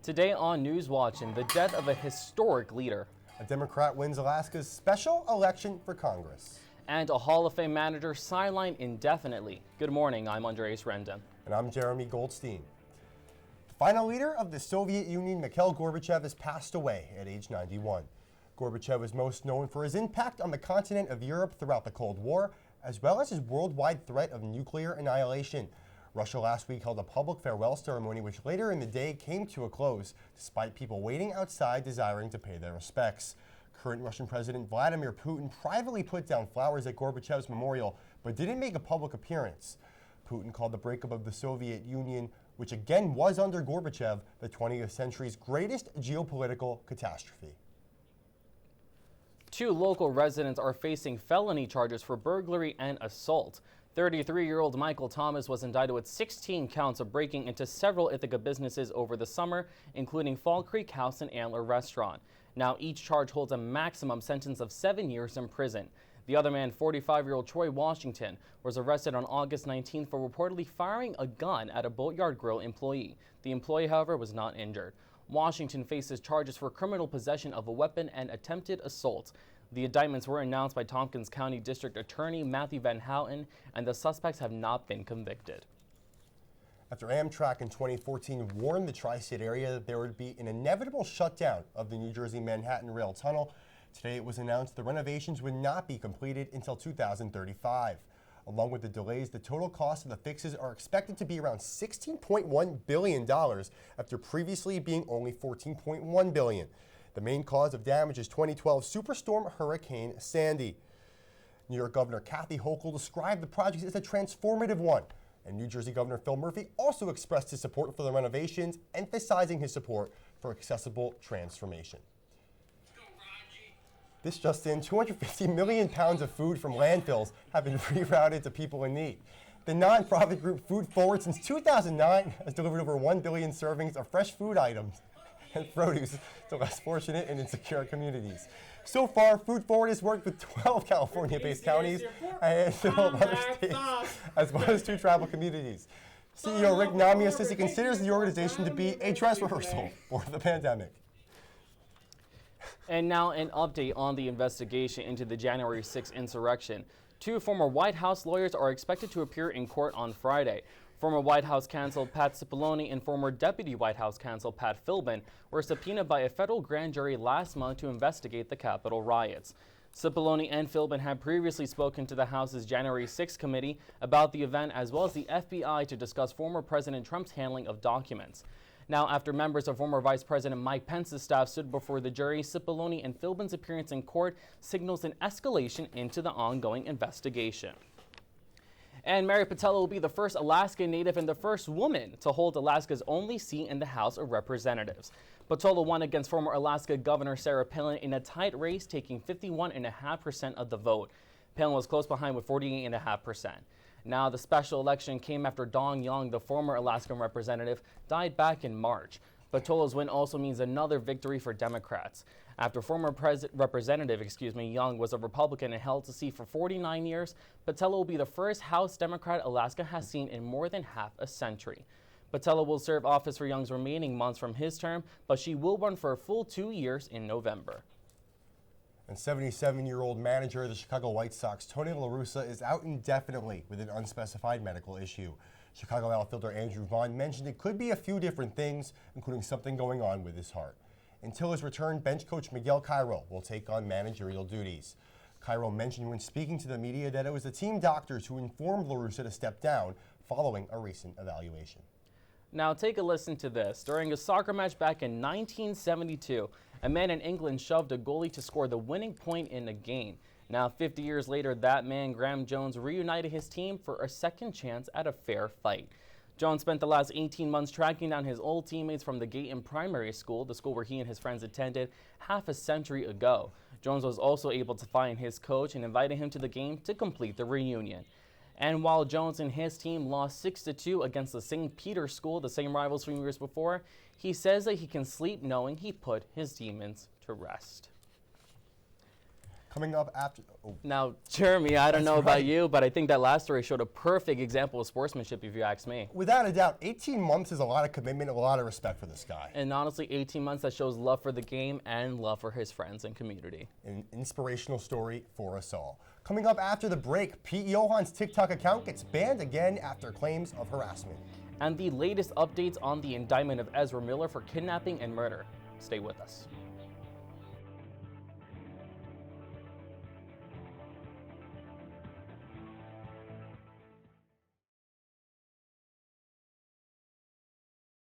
Today on News Watching, the death of a historic leader. A Democrat wins Alaska's special election for Congress. And a Hall of Fame manager sidelined indefinitely. Good morning, I'm Andreas Rendon. And I'm Jeremy Goldstein. The final leader of the Soviet Union, Mikhail Gorbachev, has passed away at age 91. Gorbachev is most known for his impact on the continent of Europe throughout the Cold War, as well as his worldwide threat of nuclear annihilation. Russia last week held a public farewell ceremony which later in the day came to a close, despite people waiting outside desiring to pay their respects. Current Russian President Vladimir Putin privately put down flowers at Gorbachev's memorial, but didn't make a public appearance. Putin called the breakup of the Soviet Union, which again was under Gorbachev, the 20th century's greatest geopolitical catastrophe. 2 local residents are facing felony charges for burglary and assault. 33-year-old Michael Thomas was indicted with 16 counts of breaking into several Ithaca businesses over the summer, including Fall Creek House and Antler Restaurant. Now, each charge holds a maximum sentence of 7 years in prison. The other man, 45-year-old Troy Washington, was arrested on August 19th for reportedly firing a gun at a Boatyard Grill employee. The employee, however, was not injured. Washington faces charges for criminal possession of a weapon and attempted assault. The indictments were announced by Tompkins County District Attorney Matthew Van Houten, and the suspects have not been convicted. After Amtrak in 2014 warned the tri-state area that there would be an inevitable shutdown of the New Jersey Manhattan Rail Tunnel, today it was announced the renovations would not be completed until 2035. Along with the delays, the total cost of the fixes are expected to be around $16.1 billion after previously being only $14.1 billion. The main cause of damage is 2012 Superstorm Hurricane Sandy. New York Governor Kathy Hochul described the project as a transformative one, and New Jersey Governor Phil Murphy also expressed his support for the renovations, emphasizing his support for accessible transformation. This just in, 250 million pounds of food from landfills have been rerouted to people in need. The nonprofit group Food Forward since 2009 has delivered over 1 billion servings of fresh food items and produce to less fortunate and insecure communities. So far, Food Forward has worked with 12 California-based counties and several other states, as well as 2 tribal communities. CEO Rick Namia says he considers the organization to be a dress rehearsal for the pandemic. And now an update on the investigation into the January 6th insurrection. 2 former White House lawyers are expected to appear in court on Friday. Former White House counsel Pat Cipollone and former Deputy White House counsel Pat Philbin were subpoenaed by a federal grand jury last month to investigate the Capitol riots. Cipollone and Philbin had previously spoken to the House's January 6th committee about the event, as well as the FBI, to discuss former President Trump's handling of documents. Now, after members of former Vice President Mike Pence's staff stood before the jury, Cipollone and Philbin's appearance in court signals an escalation into the ongoing investigation. And Mary Patella will be the first Alaskan native and the first woman to hold Alaska's only seat in the House of Representatives. Patella won against former Alaska Governor Sarah Palin in a tight race, taking 51.5% of the vote. Palin was close behind with 48.5%. Now, the special election came after Dong Young, the former Alaskan representative, died back in March. Patella's win also means another victory for Democrats. After former Representative Young was a Republican and held the seat for 49 years, Patella will be the first House Democrat Alaska has seen in more than half a century. Patella will serve office for Young's remaining months from his term, but she will run for a full 2 years in November. And 77-year-old manager of the Chicago White Sox, Tony LaRussa, is out indefinitely with an unspecified medical issue. Chicago outfielder Andrew Vaughn mentioned it could be a few different things, including something going on with his heart. Until his return, bench coach Miguel Cairo will take on managerial duties. Cairo mentioned when speaking to the media that it was the team doctors who informed LaRussa to step down following a recent evaluation. Now take a listen to this. During a soccer match back in 1972, a man in England shoved a goalie to score the winning point in a game. Now 50 years later, that man, Graham Jones, reunited his team for a second chance at a fair fight. Jones spent the last 18 months tracking down his old teammates from the Gayton Primary School, the school where he and his friends attended half a century ago. Jones was also able to find his coach and invited him to the game to complete the reunion. And while Jones and his team lost 6-2 against the St. Peter's School, the same rivals from years before, he says that he can sleep knowing he put his demons to rest. Coming up after. Oh, Now, Jeremy, I don't know about right. you, but I think that last story showed a perfect example of sportsmanship, if you ask me. without a doubt, 18 months is a lot of commitment, a lot of respect for this guy. And honestly, 18 months that shows love for the game and love for his friends and community. An inspirational story for us all. Coming up after the break, Pete Johan's TikTok account gets banned again after claims of harassment. And the latest updates on the indictment of Ezra Miller for kidnapping and murder. Stay with us.